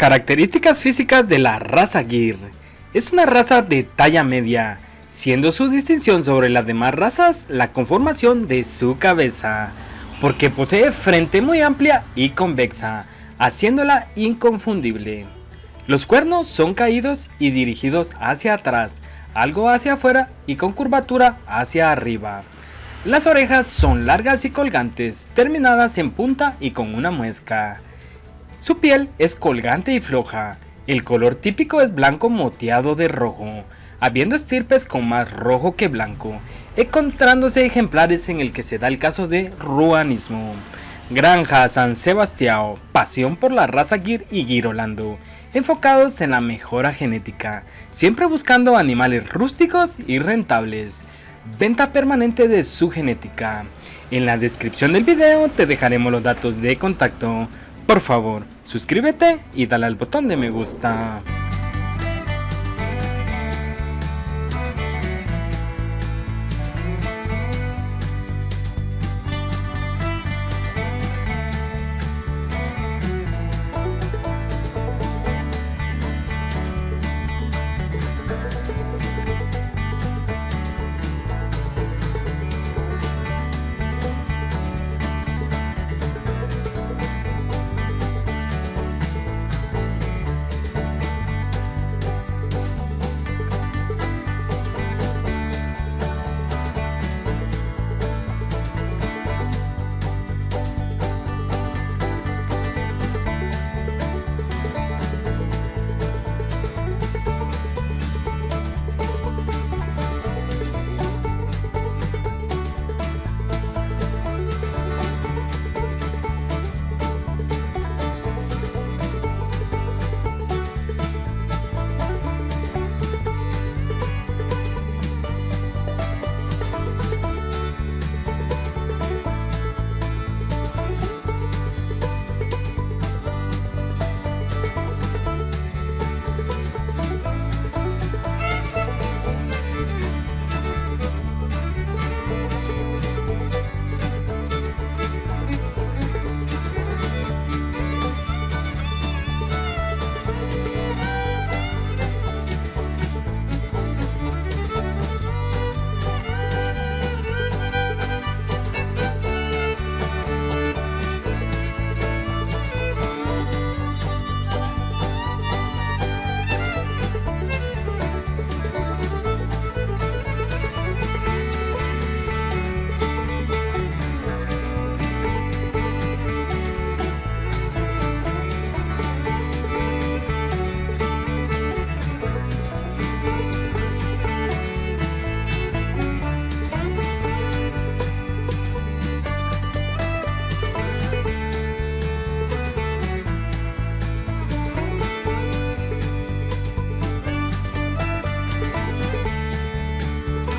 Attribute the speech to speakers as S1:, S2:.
S1: Características físicas de la raza Gir. Es una raza de talla media, siendo su distinción sobre las demás razas la conformación de su cabeza, porque posee frente muy amplia y convexa, haciéndola inconfundible. Los cuernos son caídos y dirigidos hacia atrás, algo hacia afuera y con curvatura hacia arriba. Las orejas son largas y colgantes, terminadas en punta y con una muesca. Su piel es colgante y floja. El color típico es blanco moteado de rojo, habiendo estirpes con más rojo que blanco, encontrándose ejemplares en el que se da el caso de ruanismo. Granja San Sebastián, pasión por la raza Gir y Girolando, enfocados en la mejora genética, siempre buscando animales rústicos y rentables. Venta permanente de su genética. En la descripción del video te dejaremos los datos de contacto. Por favor, suscríbete y dale al botón de me gusta.